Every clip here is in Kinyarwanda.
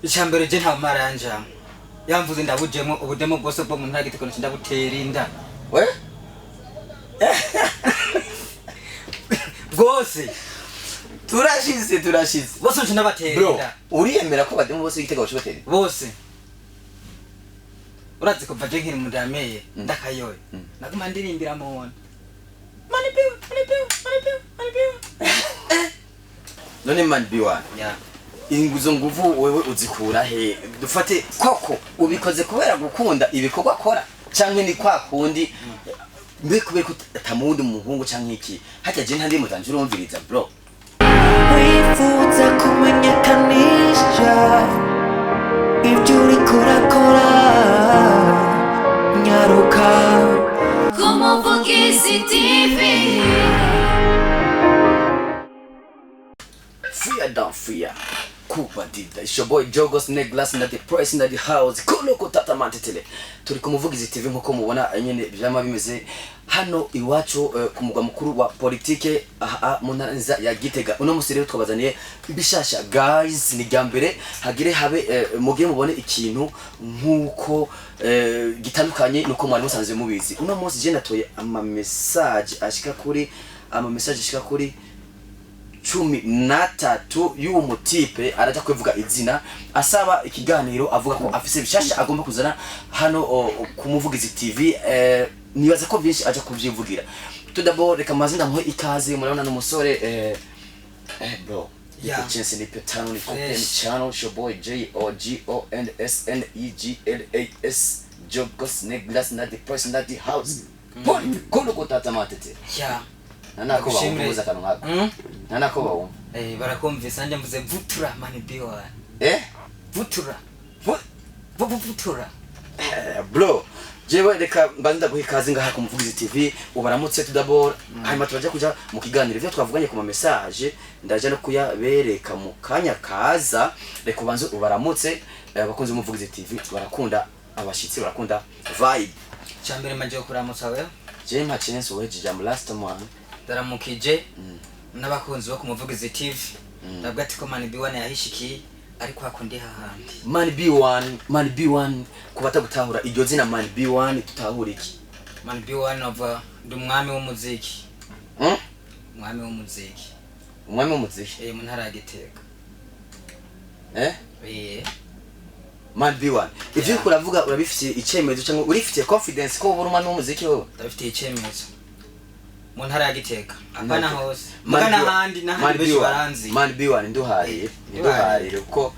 Icyambere je nta maranja. Yamvuze ndabujemo ubudemo bwose bwo mu ntagite ko ndabutera inda. We? Bwose. Turashize. Bose nje ndabatera Bro, inda. uriyemera ko bademo bose igitego bashobatera? Bose. Urazi ko vaje nkiri mudameye ndakayoye. Naguma ndirimbira mu wona. Mani piu. None man biwa. Yeah. Inguzo nguvu wewe uzikura he? Dufate koko ubikoze kubera gukunda ibikorwa akora canke ni kwa kundi mbe kubera kutamundi umuhungu canke iki hajya je ntandi mutanje urumviriza bro. Wifuza kumenyekanisha ibyo uri kurakora nyaruka Kumuvugizi TV. Fear. Kuba dida. It's your boy Jogos Neglas in the price in the house. Kuloko tata mantetele. Turi kumuvugizi TV nkuko mubona nyene byama bimeze hano iwacu kumugwa mukuru wa politike mu ntara ya Gitega. Uno musi rero twabazaniye bishasha guys ni gambere hagire habe mugiye mubone ikintu nkuko gitandukanye nuko mwari musanze mubizi. Uno musi je natoye message ashika kuri cumi na tatu y'uwo mutipe araja kwivuga izina asaba ikiganiro avuga ko afise bishasha agomba kuzana hano kumuvugizi TV nibaza ko byinshi aja kuvyivugira. Tudabo reka mazinda mwe ikaze murabona n'umusore bro Yeah. chance ni petano ni open channel your boy JOGONSNEGLAS Jogos Neglas na the person that the house boy kono kotata matete Yeah. nanako bamuvuza kanwa nanako bawo barakumvisa nje mvuze vutura mani biwa. Vutura. Vutura. Bro jewe reka mbanza guhikaza ngaha kumuvugizi TV ubaramutse tudabora hanyuma turaje kuja mu kiganiro ivyo twavuganye ku ma message ndaje no kuyabereka mu kanya kaza reka ubanze ubaramutse abakunzi umuvugizi TV barakunda abashitsi barakunda vibe Cyambere maje kuramutsa wewe je mpa chance weje jam last month daramukije n'abakunzi bo kumuvugizi TV nabwo ati ko mani biwa yahishikiye ariko hakundi hahandi Man B1 kubata gutahura iryo zina Man B1 tutahura iki mani biwa nova ndumwami w'umuziki umwami w'umuziki mu ntara ya Gitega Man B1 ivyo kuravuga urabifitiye icemezo cyangwa urifitiye confidence ko ubura umwana w'umuziki wewe ndabifitiye icemezo mu ntara ya Gitega apana hose mugana handi n'ahandi beshi baranzi Man B1 nduhariye uko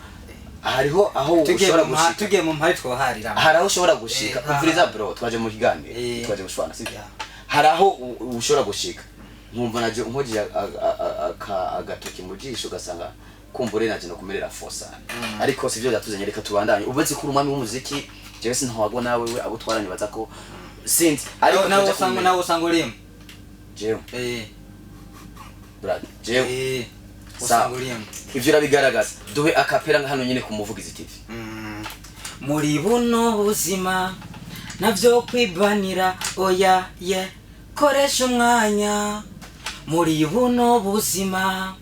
hariho aho ushobora gushika tugiye mu mpari twoharira haraho ushobora gushika umviriza bro twaje mu kiganiro twaje gushwana sivyo haraho ushobora gushika nkumva naje unkogiye agatoki mu jisho gasanga kumbure naje no kumerera fosa ariko sivyo byatuzanye reka tubandanye ubaze ko umwami w'umuziki jewe sintawago nawe we abo twaranye baza ko sinzi ariko nawe usanga urimo jewe brad jewe usanga urimo ivyo rabigaragaza duhe akapera hano nyine kumuvugizi TV muri buno buzima navyo kwibanira oya ye koresha umwanya muri buno buzima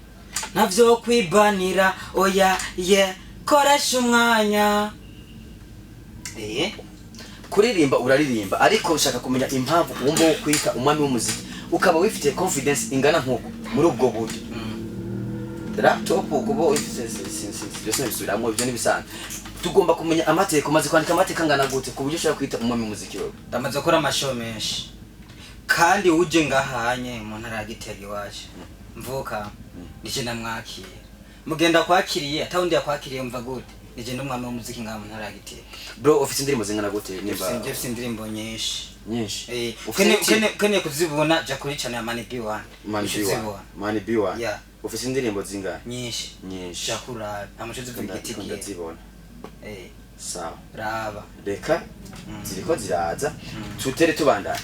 navyo kwibanira oya ye koresha umwanya kuririmba uraririmba ariko ushaka kumenya impamvu wumva wo kwita umwami w'umuziki ukaba wifitiye confidence ingana nkuko muri ubwo buryo laptop kubo byose bisubiramwe ibyo nibisanzwe tugomba kumenya amateka maze kwandika amateka ngana gute ku buryo ushaka kwita umwami w'umuziki wewe ndamaze gukora amashow menshi kandi uje ngahanye mu ntara ya Gitega iwaje mvuka nije namwakira mugenda kwakiriye atawundi yakwakiriye mva gute nije ndumwami w'umuziki ngaha mu ntara ya Gitega bro ufite indirimbo zingana gute nimba ufite indirimbo nyinshi ukene kuzibona ja kuri channel ya Man B1 Man B1 yeah ufite indirimbo zingana nyinshi jakura amashozi vugitiye ndazibona sawa raba reka ziriko ziraza tutere tubandana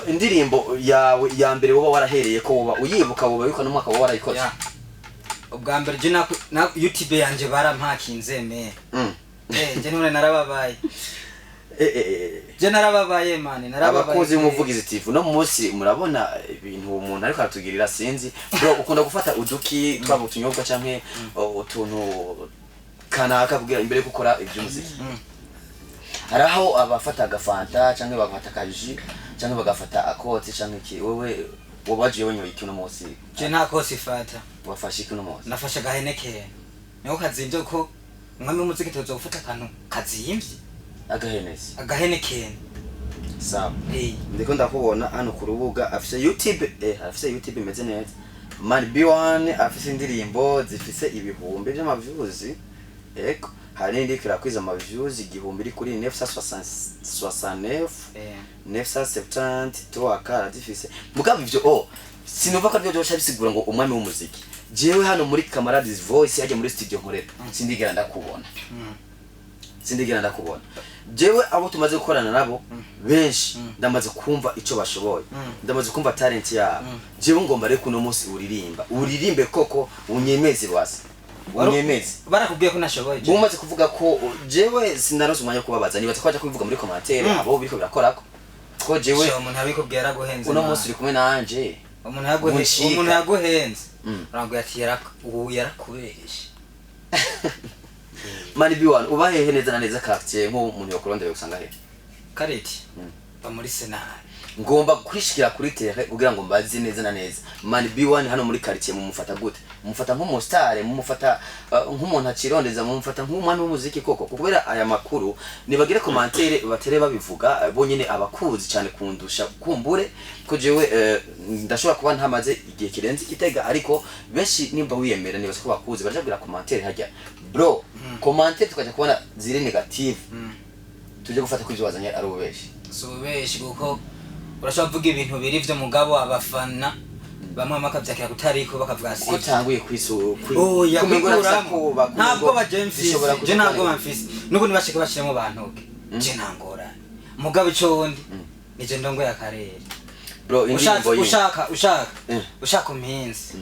indirimbo yawe ya mbere woba warahereye ko woba uyibuka woba yuko no mwaka woba warayikoze ubwa mbere je na YouTube yanje barampakinze me je none narababaye je narababaye man narababaye abakozi umuvugizi TV no munsi murabona ibintu umuntu ariko atugirira sinzi bro ukunda gufata uduki twabo tunyobwa canke utuntu kanaka kugira imbere gukora iby'umuziki haraho abafata agafanta canke bagafata akaji canke bagafata akoti canke iki wewe wabaje wenye iki no munsi je nta kosi fata wafashe iki no munsi nafashe gaheneke niho kazimvye ko umwami w'umuziki tozo gufata akantu kazimvye agaheneke sawa ndiko ndakubona hano ku rubuga afise YouTube imeze neza Man B1 afise indirimbo zifise ibihumbi by'amavyuzi eko hari ndi kirakwiza amavyuzi igihumbi iri kuri 969 970 akara zifise mugabo ivyo sinumva ko byo bisigura ngo umwami w'umuziki jewe hano muri Camarades Voice yaje muri studio nkorera sindigera ndakubona jewe abo tumaze gukorana nabo benshi ndamaze kumva ico bashoboye ndamaze kumva talent yabo jewe ngomba rero kuno munsi uririmbe koko unyemeze basi unyemeze barakubwiye ko nashoboye umaze kuvuga ko jewe sinaronse umwanya kubabaza niba twaje kubivuga muri commentaire abo biriko birakorako ko jewe umuntu abikubwiye araguhenze uno munsi uri kumwe nanje umuntu yaguhenze uranguye ati yarakubeshe Man B1 ubahehe neza na neza quartier nko umuntu yokurondera gusanga he kareti ba muri Senari ngomba kwishikira kuri terre kugira ngo mbazi neza na neza Man B1 hano muri quartier mumufata gute mumufata nk'umustar mumufata nk'umuntu akirondeza mumufata nk'umwana w'umuziki koko kubera aya makuru nibagire commentaire batere babivuga bonyene abakuzi cyane kundusha kumbure ko jewe ndashobora kuba ntamaze igihe kirenze kitega ariko benshi nimba wiyemera nibaza ko bakuzi baje kugira commentaire hajya bro commentaire tukaje kubona ziri negative tuje gufata ko ibyo ari ubeshi ubeshi kuko urashobora kuvuga ibintu biri vyo mugabo abafana bamwe amakavyakira kutariko bakavuga ko tanguye kwiso kumigura ntabwo bajemfisi je ntabwo bamfisi nuko nibashike bashiremo bantuke je ntangora mugabo icondi nije ndongo ya karere bro indirimbo ushaka umpinzi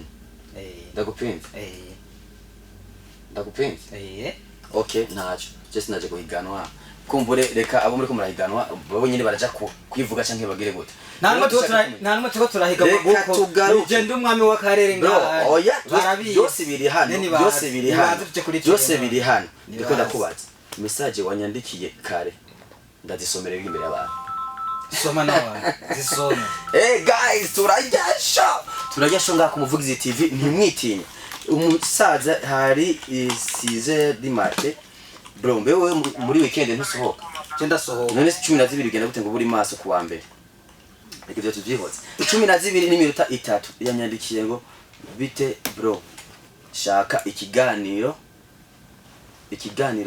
ndagupinze okay ntaco just naje guhiganwa kumbure reka abo muri ko murahiganwa babo nyine baraja kwivuga canke bagire gute ntanumwe tuko turahiganwa guko je ndi umwami w'akarere ngaha byose biri hano ndiko ndakubaza message wanyandikiye kare ndazisomera imbere y'abantu soma nawe zisoma guys turajyasho ngaha ku Muvugizi TV ntimwitinye umusaza hari size dimate bro mbewe muri weekend ntusohoka cyenda sohoka none 12 ugenda gute ngo buri maso kuwa mbere ikivyo tuvyihoze 12 n'iminota 3 yanyandikiye ngo bite bro shaka ikiganiro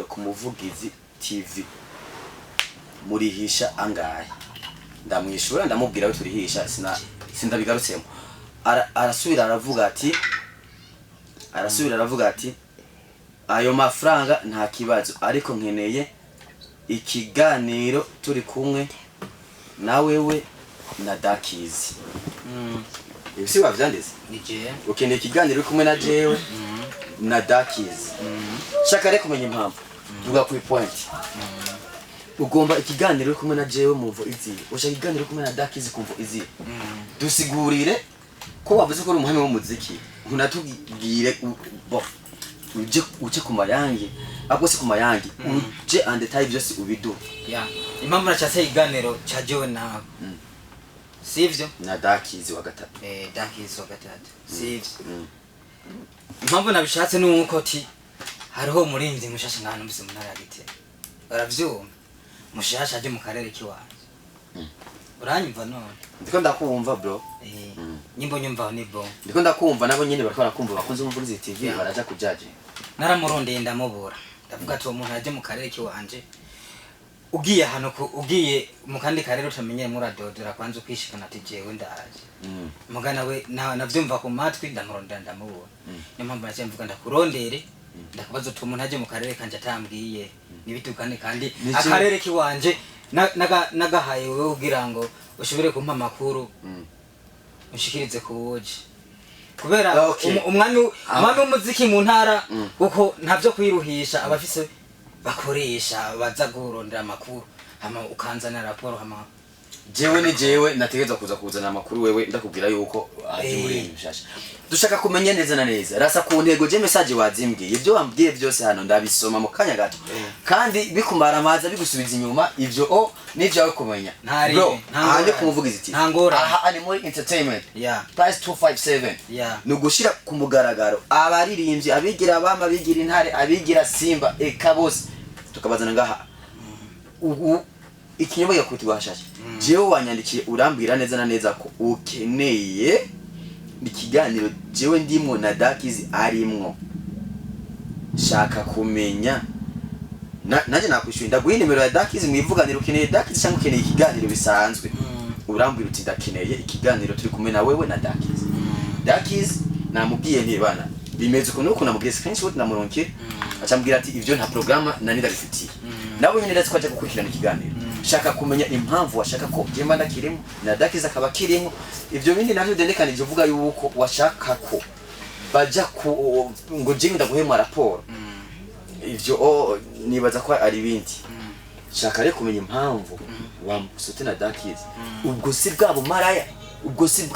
ku Muvugizi TV murihisha angahe ndamwishura ndamubwira we turihisha sindabigarutsemo arasubira aravuga ati ayo mafaranga nta kibazo ariko nkeneye ikiganiro turi kumwe na wewe na Dakizi ibisi wavyandeze nije ukeneye ikiganiro kumwe na jewe na Dakizi shaka reko kumenya impamvu vuga ku point ugomba ikiganiro kumwe na jewe mumvo izi ushaka ikiganiro kumwe na Dakizi kumvo izi dusigurire ko wavuze ko uri umuhame w'umuziki unatubwire uje ku mayange agose ku mayange uje and the type byose ubidu impamvu nacatse ikiganiro ca jewe nawe sivyo na Dakizi wa gatatu Dakizi wa gatatu sivyo impamvu nabishatse nuko ti hariho murimvyi mushasha ngana mbise mu ntara ya Gitega baravyumva mushasha aje mu karere kiwanje uranyumva none ndiko ndakumva bro nyimbo nyumva ni bo ndiko ndakumva nabo nyine bariko barakumva bakunze Umuvugizi TV baraja kujaje naramurondeye ndamubura ndavuga ati umuntu aje mu karere kiwanje ugiye hano ugiye mu kandi karere utamenye muradodora kwanza ukishikana ati jewe ndaje mugana we navyumva ku matwi ndamurondera ndamubura niyo mpamvu naciye mvuga ndakurondere ndakubaza uti umuntu aje mu karere kanje atambwiye nibitukane kandi akarere kiwanje nagahaye wewe ugira ngo ushobore kumpa makuru ushikirize kubuje kubera umwami w'umuziki mu ntara uko ntavyo kwiruhisha abafise bakoresha baza kurondera makuru hama ukanzana raporo hama jewe nategeza kuzana amakuru wewe ndakubwira yuko aje muri bishasha dushaka kumenya neza na neza rasa ku ntego je message wazimbwiye ibyo wambwiye byose hano ndabisoma mu kanya gato kandi bikumara amaza bigusubiza inyuma ivyo n'ivyawe kumenya bro hande kumuvugiza iti aha ari muri entertainment price 257 nugushira ku mugaragaro abaririmbyi abigira abama bigira intare abigira simba eka bose tukabazana ngaha ubu ikinyobwa yakuti bashashe jewe wanyandikiye urambwira neza na neza ko ukeneye ikiganiro jewe ndimwo na Dakiz arimwo shaka kumenya naje nakwishyura ndaguha nimero ya Dakiz mwivuganira ukeneye Dakiz cyangwa ukeneye ikiganiro bisanzwe urambwira uti ndakeneye ikiganiro turi kumwe na wewe na Dakiz namubwiye nti bana bimeze uko namubwiye screenshot namuronkye acambwira ati ivyo nta programa nani ndabifitiye nabo nyine ndazi ko aje gukurikirana ikiganiro shaka kumenya impamvu washaka ko jemba ndakirimo na Dakiz akaba kirimo ivyo bindi navyo dendekanije uvuga yuko washaka ko baja ku ngo jimwe ndaguhema raporo ivyo nibaza ko ari bindi shaka rero kumenya impamvu wamusute na Dakiz ubwo si bwabo maraya ubwo si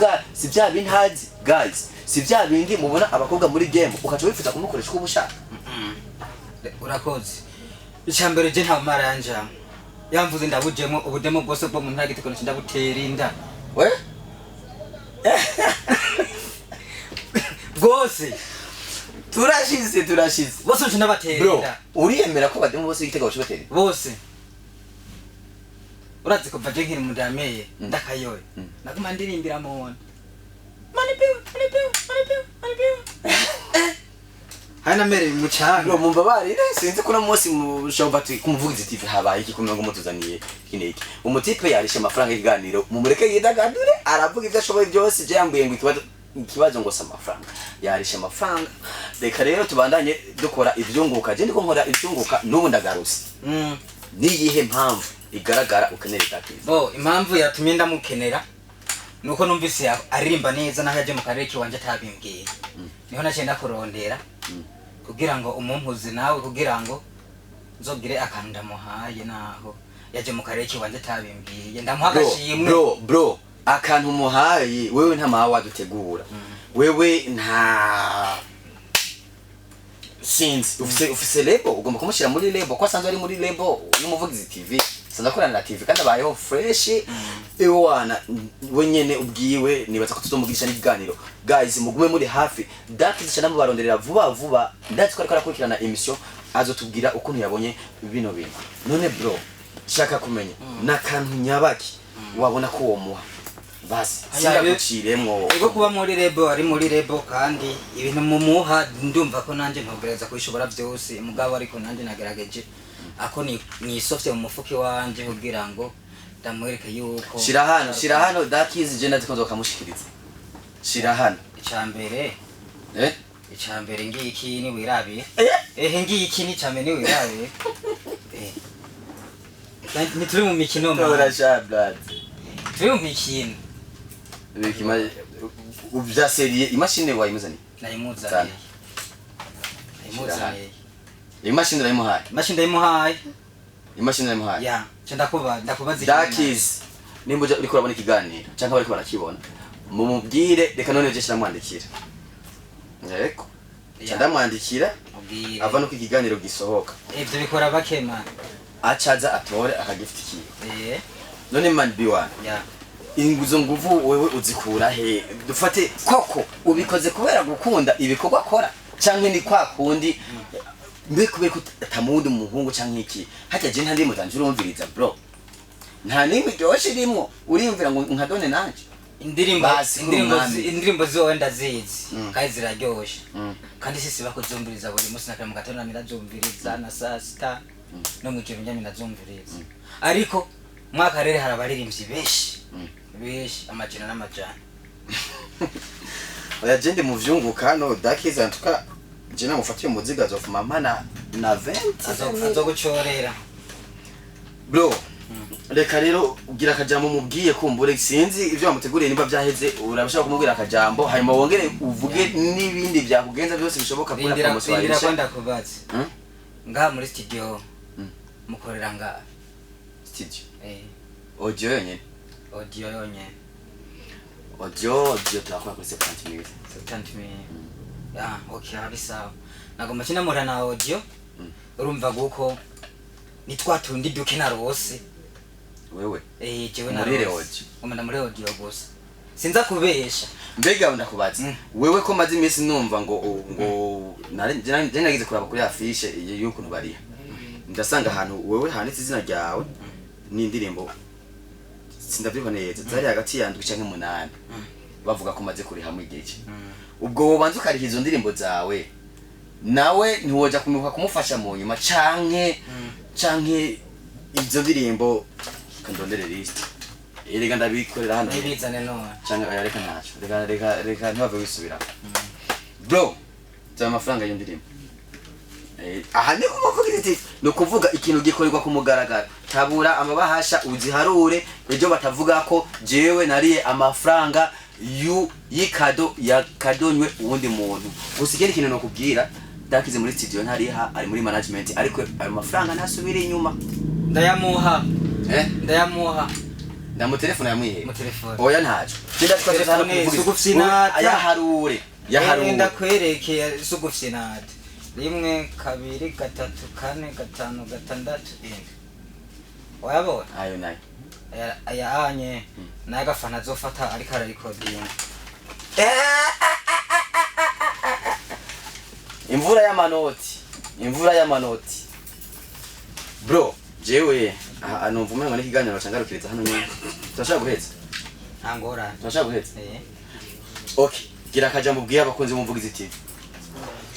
bya bintazi guys si bya bindi mubona abakobwa muri game ukaca wifuza kumukoresha uko ubushaka urakoze icyambere je nta maraya njama yamvuze ndabujemo ubudemo bwose bwo mu ntagite kono ndabutera inda we bwose turashize bose nje ndabatera inda uriyemera ko bademo bose igitega bashobatera bose urazi ko baje nkiri mudameye ndakayoye naguma ndirimbira mona manipiwe hana mere mucanga mumbabarire sinzi ko no munsi mu shobati kumuvugiza TV habaye iki kumwe ngo mutuzaniye kineki umutipe yarisha amafaranga y'iganiro mumureke yidagadure aravuga ivyo ashoboye byose je yambuye ngo ikibazo ngo amafaranga yarisha amafaranga reka rero tubandanye dukora ivyunguka je ndiko nkora ivyunguka n'ubu ndagaruse niyihe mpamvu igaragara ukenera Dakiz impamvu yatumye ndamukenera nuko numvise aririmba neza naho yaje mu karere kiwanje atabimbwiye niho nacenda kurondera kugira ngo umumpuzi nawe kugira ngo nzogire akanda muhaye naho yaje mu karere kiwanje atabimbwiye ndamuha agashimwe bro akantu muhaye wewe nta mawa wadutegura wewe nta since ufise lebo ugomba kumushira muri lebo kwa sanzwe ari muri lebo n'umuvugizi TV sanza korana na TV kandi abayeho fresh ewana wenyene ubwiwe nibaza ko tuzomugisha n'ibiganiro guys mugume muri hafi Dakiz cyane mubaronderera vuba ndetse ko ariko arakurikirana emission azotubwira ukuntu yabonye bino bintu none bro shaka kumenya nakantu nyabaki wabona ko wo muha basi siraguciremwo ego kuba muri lebo ari muri lebo kandi ibintu mumuha ndumva ko nanje ntogereza kwishobora byose mugabo ariko nanje nagerageje ako ni software mu mufuki wanje kugira ngo ndamwereke yuko shira hano Dakiz je ndazi ko nzokamushikiriza shira hano icambere ngiki ni wirabe ngiki ni cyame ni wirabe ni turi mu mikino turi mu mikino bikima ubya serie imashine wayimuzani nayimuzaniye imashine ndayimuhaye imashine ndayimuhaye ya ndakubaza Dakiz nimba uri kurabona ikiganiro cyangwa bari barakibona mumubwire reka none je shiramwandikira yego ndamwandikira ava no ikiganiro gisohoka ivyo bikora bakema acaza atore akagifitikiye none man B1 inguzo nguvu wewe uzikura he dufate koko ubikoze kubera gukunda ibikorwa akora cyangwa ni kwa kundi mbe kubera tamundi umuhungu cyangwa iki hajya je ntandi mutanjye urumviriza bro nta nimwe byoshe irimo urimvira ngo nkadone nanje indirimbo ziwe ndazizi kandi ziraryoshe kandi sisi bakuzumviriza buri munsi nakara mu gatondo mirazumviriza na saa sita no mu gihe nyami nazumviriza ariko mwaka rero harabaririmbyi beshi amajana n'amajana oya je ndi mu vyunguka hano Dakiz antuka je namufatiye umuziga zo mama na 20 azogucorera bro reka rero ugira akajambo mubwiye kumbure sinzi ivyo bamuteguriye nimba byaheze urabashaka kumubwira akajambo hanyuma wongere uvuge n'ibindi byakugenza byose bishoboka kuri promotion yawe kwenda kubaza ngaha muri studio mukorera ngaha studio audio nyene audio yonye audio turakora kuri 70 ya okay hari sawa nagomba kina mura na audio urumva guko ni twatundi dukina rose wewe jewe na muri audio umenda muri audio gusa sinza kubesha mbega ndakubaza wewe ko maze imisi numva ngo nje nagize kuraba kuri afishe y'ukuntu bari ndasanga ahantu wewe handitse izina ryawe n'indirimbo sindavyiho neza zari hagati ya 7 canke 8 bavuga ko maze kuri hamwe igice ubwo wobanza ukariha izo ndirimbo zawe nawe ntiwoja kumufasha mu nyuma canke izo ndirimbo kandondere list erega ndabikorera hano ibizane none canke reka naco reka ntibave wisubira bro za amafaranga y'indirimbo aha ni umuvuga iti no kuvuga ikintu gikorerwa ku mugaragaro tabura amabahasha uziharure ejo batavuga ko jewe nariye amafaranga y'ikado yakadonywe uwundi muntu gusikera ikintu no kubwira dakize muri studio ntariha ari muri management ariko ayo mafaranga ntasubire inyuma ndayamuha ndamu telefone yamwihe mu telefone oya ntaco kinda twatse hano kuvuga yaharure ndakwerekeye sugufyinate 1 2 3 4 5 6 wayabona ayo nayo aya anye nagafana zofata ariko recording imvura y'amanoti bro jewe numva umengo n'ikiganiro cangarukiriza hano nyine turashaka guheza ntangora turashaka guheza okay gira akajambo bwiye abakunzi bumvugiza TV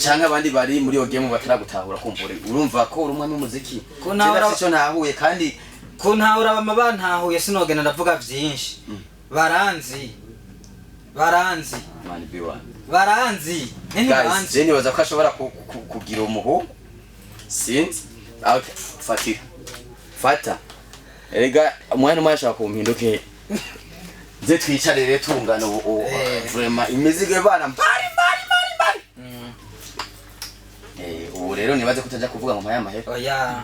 canke abandi bari muri yo game bataragutahura kumbure urumva ko urumwa n'umuziki cyangwa cyo ntahuye kandi ko ntahura abantahuye sinogena ndavuga byinshi baranzi man biwa baranzi guys jeni waza ko ashobora kugira umuhu since okay fata erega umwana mwashaka kumpinduke nze twicarire tungana vraiment imizige bana mbari ubu rero nibaze kutaja kuvuga ngo mpaya mahera oya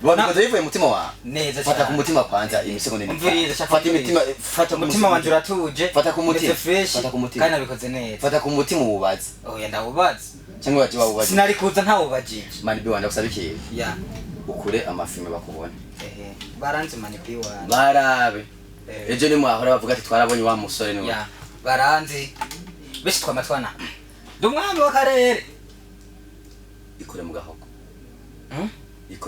bwana ko yivuye mutima wa neza fata ku mutima kwanza imisegonde ni fata imitima fata umutima wanje uratuje fata ku mutima fata ku mutima kandi nabikoze neza fata ku mutima ububaze oya ndawubaze cyangwa waje wabubaze sinari kuza ntawubajije mani bi wanda kusabikiye ya ukure amafilme bakubona baranzi mani bi wanda barabe ejo ni mwahora bavuga ati twarabonye wa musore ni ya baranzi bisi twamatwana ndumwami wa karere ikore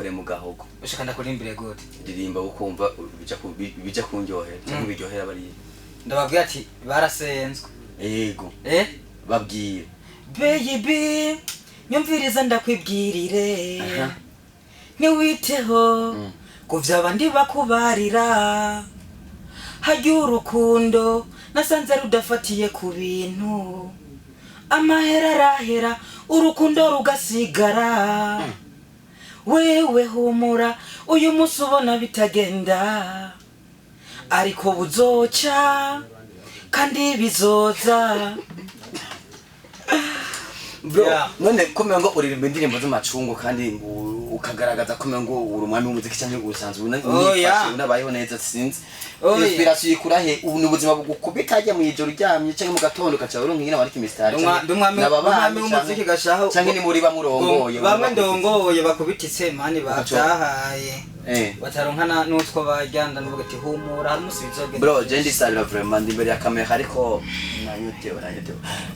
mu gahogo ushaka kurimbire gute ndirimba ukumva bija kunjohera cyangwa bijyohera bari ndababwira ati barasenzwe yego babwire baby nyumviriza ndakwibwirire niwiteho kuvya abandi bakubarira hajya urukundo nasanze rudafatiye ku bintu amahera arahera urukundo rugasigara wewe humura uyu munsi ubona bitagenda ariko buzoca kandi bizoza bro none kumengo uririmba indirimbo z'amacungo kandi ukagaragaza kumengo urumwami w'umuziki cyangwa usanzwe unabayeho neza sinzi inspiration ikurahe ubuzima bugukubita ajya mu ijoro ryamye cyangwa mu gatondo kacaho urunkina wari kimistari ndumwami w'umuziki gashaho cyangwa ni muri bamurongoye bamwe ndongoye bakubititse mani batahaye bataronkana n'utwo bajyanda n'uvuga ati humura hari umusibizoge bro je ndisabira vraiment ndi imbere ya kamera ariko nanyotewe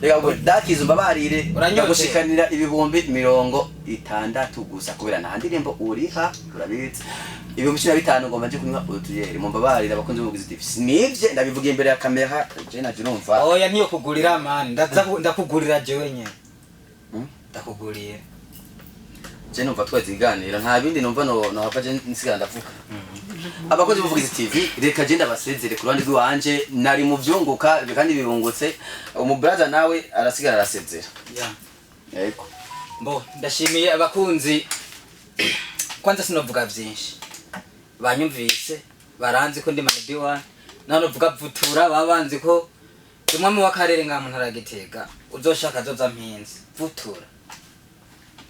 reka ngo dakizo mbabarire uranyoshikanira ibihumbi 60 gusa kubera nta ndirimbo uriha urabitse ibihumbi 15 ngomba nje kunywa utuyeri mumbabarire abakunzi b'ubugizi TV nivye ndabivuga imbere ya kamera je naje numva oya ntiyo kugurira mani ndakugurira jewe nye ndakugurira je numva twaziganira nta bindi numva no hava je nsigara ndavuga abakozi b'ubugizi TV reka je ndabasezere ku ruhande rwanje nari mu vyunguka kandi birungutse umu brother nawe arasigara arasezera yego mbo ndashimiye abakunzi kwanza sinovuga byinshi banyumvise baranzi ko ndi manibiwa nano vuga vutura babanzi ko umwami wa karere ngamuntu aragitega uzoshaka zoza mpinzi vutura